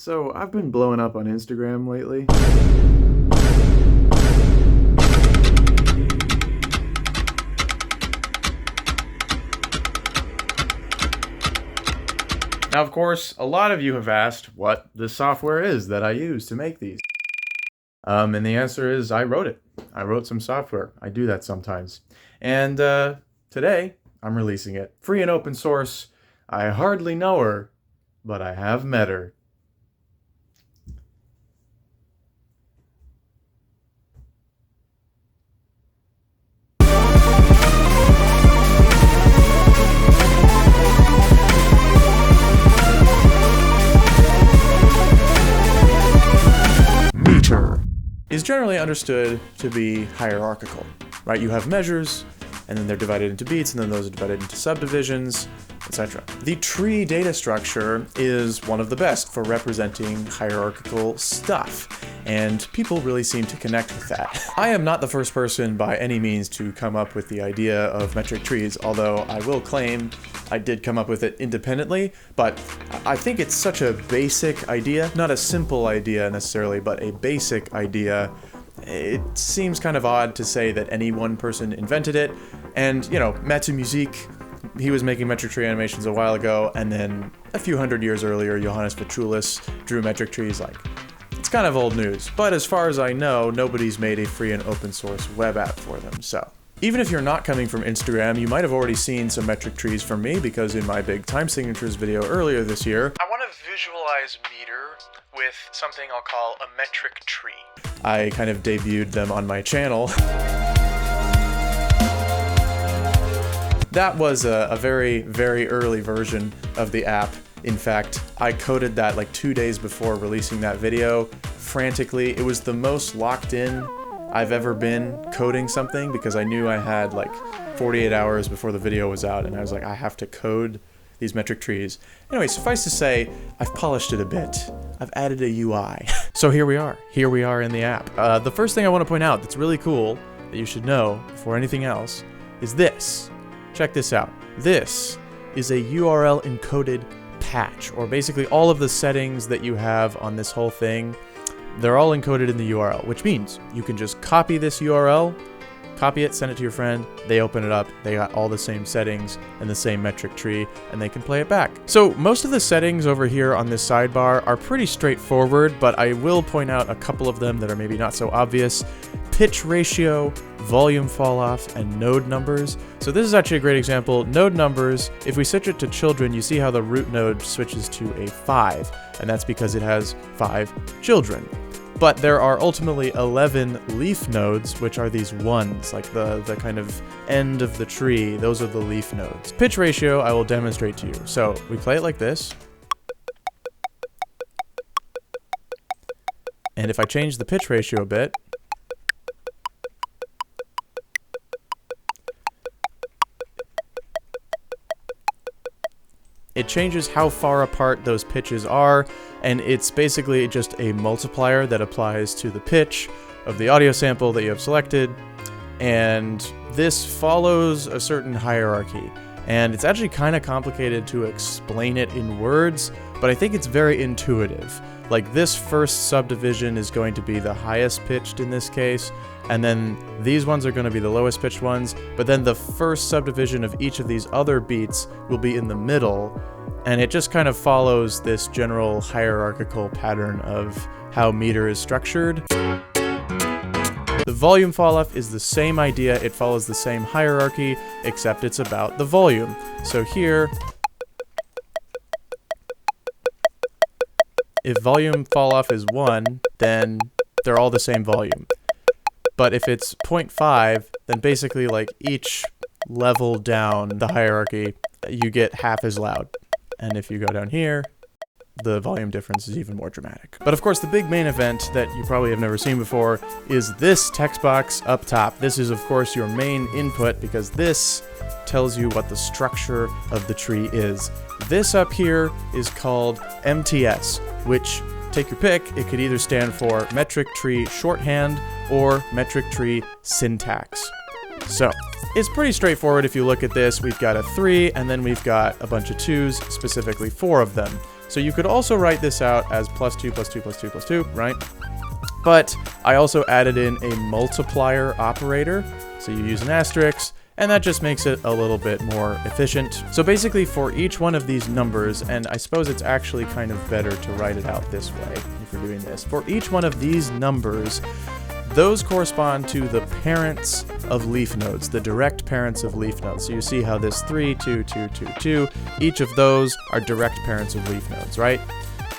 So, I've been blowing up on Instagram lately. Now, of course, a lot of you have asked what the software is that I use to make these. And the answer is I wrote it. I wrote some software. I do that sometimes. And today, I'm releasing it. Free and open source. I hardly know her, but I have met her. MeTr is generally understood to be hierarchical, right? You have measures, and then they're divided into beats, and then those are divided into subdivisions, etc. The tree data structure is one of the best for representing hierarchical stuff, and people really seem to connect with that. I am not the first person by any means to come up with the idea of metric trees, although I will claim I did come up with it independently, but I think it's such a basic idea, not a simple idea necessarily, but a basic idea. It seems kind of odd to say that any one person invented it, and, you know, MeTr, he was making metric tree animations a while ago, and then a few hundred years earlier, Johannes Vitruvius drew metric trees. Like, it's kind of old news, but as far as I know, nobody's made a free and open source web app for them, so. Even if you're not coming from Instagram, you might have already seen some metric trees from me, because in my big time signatures video earlier this year, I want to visualize MeTr with something I'll call a metric tree. I kind of debuted them on my channel. That was a very, very early version of the app. In fact, I coded that like 2 days before releasing that video, frantically. It was the most locked in I've ever been coding something, because I knew I had like 48 hours before the video was out, and I was like, I have to code these metric trees. Anyway, suffice to say, I've polished it a bit. I've added a UI. So here we are in the app. The first thing I want to point out that's really cool, that you should know before anything else, is this. Check this out. This is a URL encoded patch, or basically all of the settings that you have on this whole thing, they're all encoded in the URL, which means you can just copy this URL, copy it, send it to your friend, they open it up, they got all the same settings and the same metric tree, and they can play it back. So most of the settings over here on this sidebar are pretty straightforward, but I will point out a couple of them that are maybe not so obvious. Pitch ratio, volume fall off, and node numbers. So this is actually a great example. Node numbers, if we switch it to children, you see how the root node switches to a 5, and that's because it has 5 children. But there are ultimately 11 leaf nodes, which are these ones, like the kind of end of the tree. Those are the leaf nodes. Pitch ratio, I will demonstrate to you. So we play it like this. And if I change the pitch ratio a bit, it changes how far apart those pitches are, and it's basically just a multiplier that applies to the pitch of the audio sample that you have selected, and this follows a certain hierarchy. And it's actually kind of complicated to explain it in words, but I think it's very intuitive. Like, this first subdivision is going to be the highest pitched in this case, and then these ones are going to be the lowest pitched ones, but then the first subdivision of each of these other beats will be in the middle, and it just kind of follows this general hierarchical pattern of how MeTr is structured. The volume falloff is the same idea, it follows the same hierarchy, except it's about the volume. So here, if volume falloff is 1, then they're all the same volume. But if it's 0.5, then basically like each level down the hierarchy, you get half as loud. And if you go down here, the volume difference is even more dramatic. But of course, the big main event that you probably have never seen before is this text box up top. This is, of course, your main input, because this tells you what the structure of the tree is. This up here is called MTS, which, take your pick, it could either stand for metric tree shorthand or metric tree syntax. So, it's pretty straightforward if you look at this. We've got a 3, and then we've got a bunch of 2s, specifically 4 of them. So you could also write this out as plus 2 plus 2 plus 2 plus 2, right? But I also added in a multiplier operator. So you use an asterisk, and that just makes it a little bit more efficient. So basically for each one of these numbers, and I suppose it's actually kind of better to write it out this way if you're doing this. For each one of these numbers, those correspond to the parents of leaf nodes, the direct parents of leaf nodes. So you see how this 3, 2, 2, 2, 2, each of those are direct parents of leaf nodes, right?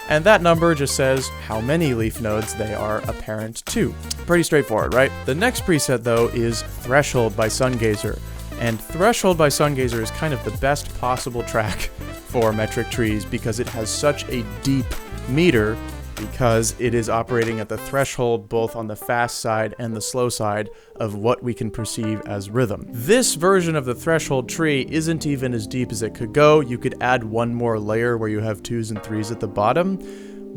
And that number just says how many leaf nodes they are a parent to. Pretty straightforward, right? The next preset, though, is Threshold by Sungazer. And Threshold by Sungazer is kind of the best possible track for metric trees because it has such a deep meter, because it is operating at the threshold both on the fast side and the slow side of what we can perceive as rhythm. This version of the threshold tree isn't even as deep as it could go. You could add one more layer where you have 2s and 3s at the bottom,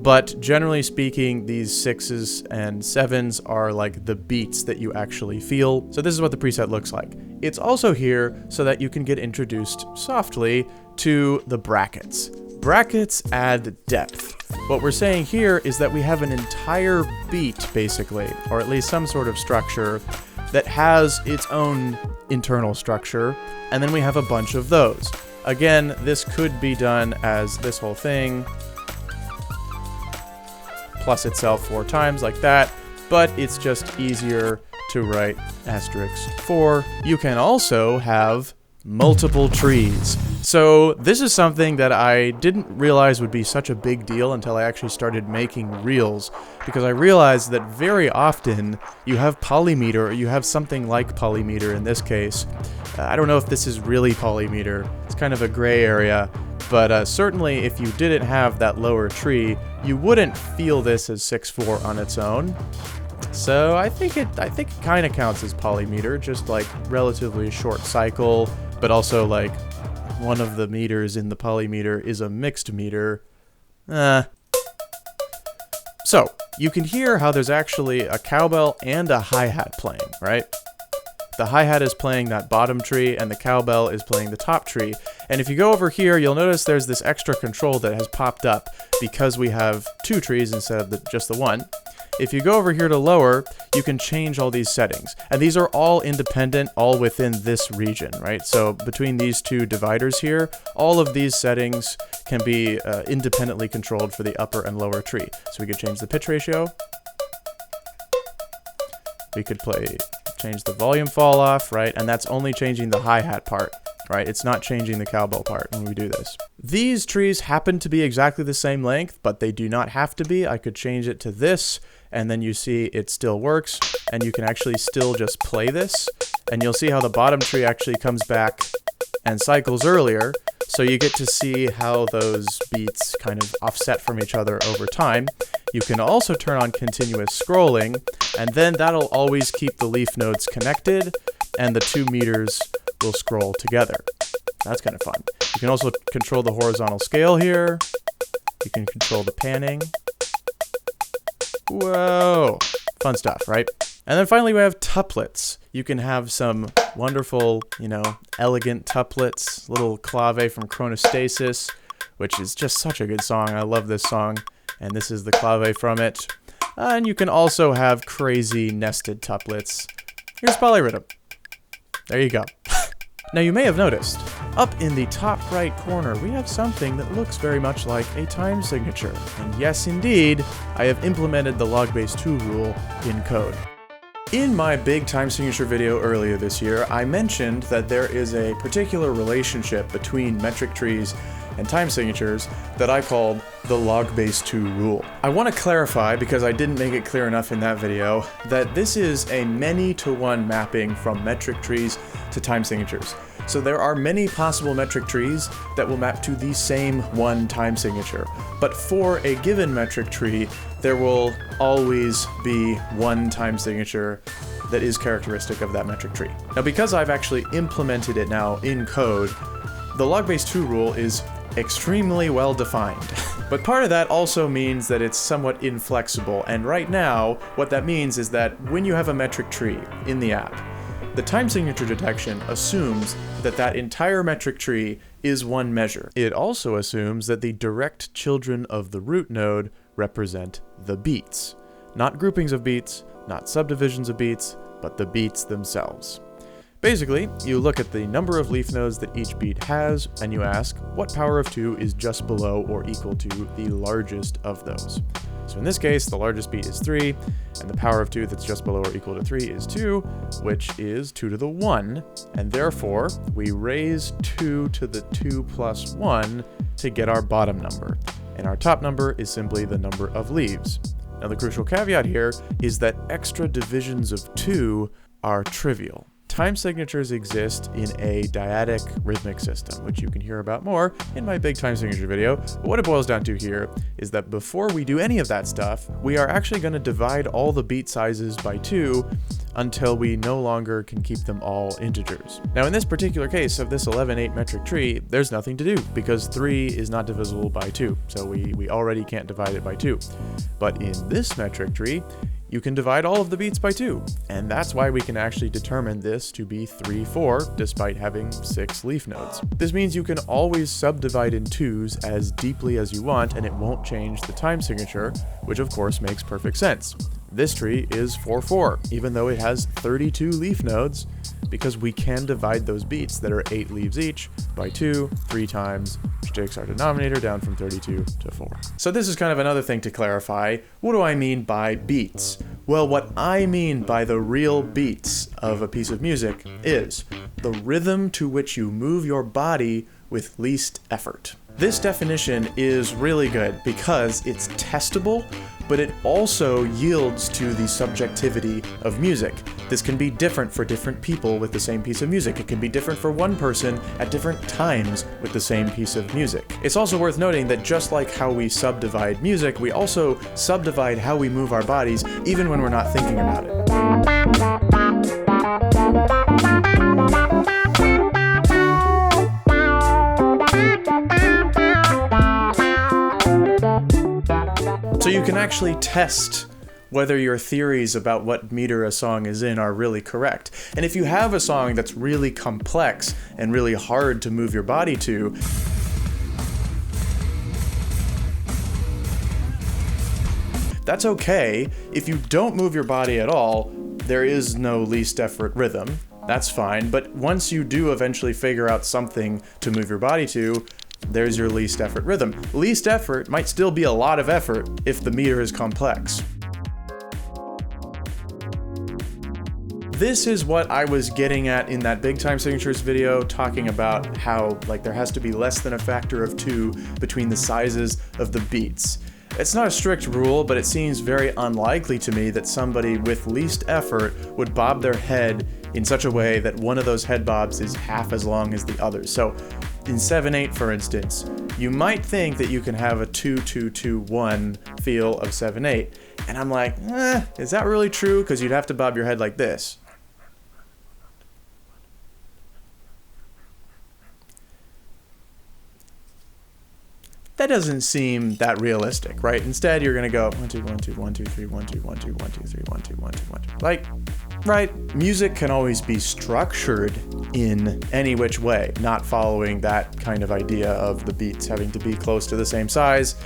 but generally speaking, these 6s and 7s are like the beats that you actually feel. So this is what the preset looks like. It's also here so that you can get introduced softly to the brackets. Brackets add depth. What we're saying here is that we have an entire beat, basically, or at least some sort of structure that has its own internal structure, and then we have a bunch of those. Again, this could be done as this whole thing, plus itself 4 times like that, but it's just easier to write asterisk 4. You can also have multiple trees. So this is something that I didn't realize would be such a big deal until I actually started making reels, because I realized that very often you have polymeter, or you have something like polymeter in this case. I don't know if this is really polymeter. It's kind of a gray area, but certainly if you didn't have that lower tree, you wouldn't feel this as 6/4 on its own. So I think it kind of counts as polymeter, just like relatively short cycle, but also like one of the meters in the polymeter is a mixed meter. So you can hear how there's actually a cowbell and a hi-hat playing, right? The hi-hat is playing that bottom tree and the cowbell is playing the top tree. And if you go over here, you'll notice there's this extra control that has popped up because we have 2 trees instead of just the one. If you go over here to lower, you can change all these settings. And these are all independent, all within this region, right? So between these 2 dividers here, all of these settings can be independently controlled for the upper and lower tree. So we could change the pitch ratio. We could change the volume fall off, right? And that's only changing the hi-hat part, right? It's not changing the cowbell part when we do this. These trees happen to be exactly the same length, but they do not have to be. I could change it to this, and then you see it still works, and you can actually still just play this, and you'll see how the bottom tree actually comes back and cycles earlier, so you get to see how those beats kind of offset from each other over time. You can also turn on continuous scrolling, and then that'll always keep the leaf nodes connected, and the 2 meters will scroll together. That's kind of fun. You can also control the horizontal scale here. You can control the panning. Whoa! Fun stuff, right? And then finally we have tuplets. You can have some wonderful, elegant tuplets, little clave from Chronostasis, which is just such a good song. I love this song, and this is the clave from it. And you can also have crazy nested tuplets. Here's polyrhythm. There you go. Now you may have noticed, up in the top right corner, we have something that looks very much like a time signature. And yes, indeed, I have implemented the logbase2 rule in code. In my big time signature video earlier this year, I mentioned that there is a particular relationship between metric trees and time signatures that I called the logbase2 rule. I want to clarify, because I didn't make it clear enough in that video, that this is a many-to-one mapping from metric trees to time signatures. So there are many possible metric trees that will map to the same one time signature. But for a given metric tree, there will always be one time signature that is characteristic of that metric tree. Now, because I've actually implemented it now in code, the logbase2 rule is extremely well defined. But part of that also means that it's somewhat inflexible, and right now, what that means is that when you have a metric tree in the app, The time signature detection assumes that that entire metric tree is one measure. It also assumes that the direct children of the root node represent the beats. Not groupings of beats, not subdivisions of beats, but the beats themselves. Basically, you look at the number of leaf nodes that each beat has, and you ask what power of 2 is just below or equal to the largest of those. So in this case, the largest beat is 3, and the power of 2 that's just below or equal to 3 is 2, which is 2 to the 1, and therefore we raise 2 to the 2 plus 1 to get our bottom number, and our top number is simply the number of leaves. Now the crucial caveat here is that extra divisions of 2 are trivial. Time signatures exist in a dyadic rhythmic system, which you can hear about more in my big time signature video. But what it boils down to here is that before we do any of that stuff, we are actually going to divide all the beat sizes by 2 until we no longer can keep them all integers. Now in this particular case of this 11/8 metric tree, there's nothing to do because 3 is not divisible by 2, so we already can't divide it by 2. But in this metric tree, you can divide all of the beats by 2, and that's why we can actually determine this to be 3/4 despite having 6 leaf nodes. This means you can always subdivide in 2s as deeply as you want and it won't change the time signature, which of course makes perfect sense. This tree is 4/4, even though it has 32 leaf nodes, because we can divide those beats that are 8 leaves each by 2 3 times, which takes our denominator down from 32 to 4. So this is kind of another thing to clarify. What do I mean by beats? Well, what I mean by the real beats of a piece of music is the rhythm to which you move your body with least effort. This definition is really good because it's testable, but it also yields to the subjectivity of music. This can be different for different people with the same piece of music. It can be different for one person at different times with the same piece of music. It's also worth noting that just like how we subdivide music, we also subdivide how we move our bodies even when we're not thinking about it. So you can actually test whether your theories about what meter a song is in are really correct. And if you have a song that's really complex and really hard to move your body to, that's okay. If you don't move your body at all, there is no least effort rhythm. That's fine. But once you do eventually figure out something to move your body to, there's your least effort rhythm. Least effort might still be a lot of effort if the meter is complex. This is what I was getting at in that big time signatures video, talking about how there has to be less than a factor of 2 between the sizes of the beats. It's not a strict rule, but it seems very unlikely to me that somebody with least effort would bob their head in such a way that one of those head bobs is half as long as the others. So in 7/8, for instance, you might think that you can have a 2-2-2-1 feel of 7/8. And I'm like, is that really true? Because you'd have to bob your head like this. That doesn't seem that realistic, right? Instead, you're gonna go 1 2 1 2 1 2 3 1 2 1 2 1 2 3 1 2 1 2 1 2. Like, right? Music can always be structured in any which way, not following that kind of idea of the beats having to be close to the same size.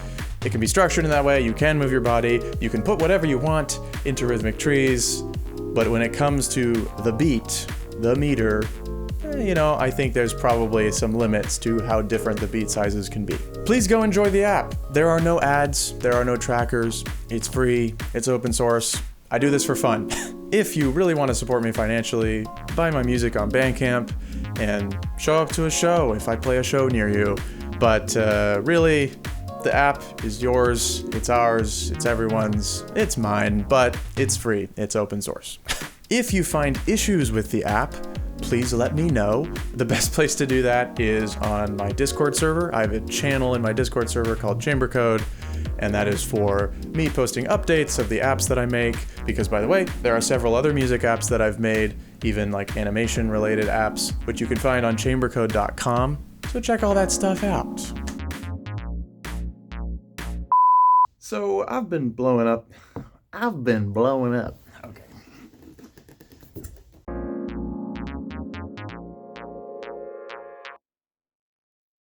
It can be structured in that way. You can move your body. You can put whatever you want into rhythmic trees. But when it comes to the beat, the meter, I think there's probably some limits to how different the beat sizes can be. Please go enjoy the app. There are no ads, there are no trackers, it's free, it's open source. I do this for fun. If you really want to support me financially, buy my music on Bandcamp and show up to a show if I play a show near you. But really, the app is yours, it's ours, it's everyone's, it's mine, but it's free, it's open source. If you find issues with the app, please let me know. The best place to do that is on my Discord server. I have a channel in my Discord server called Chambercode, and that is for me posting updates of the apps that I make, because by the way, there are several other music apps that I've made, even like animation related apps, which you can find on chambercode.com, so check all that stuff out. So I've been blowing up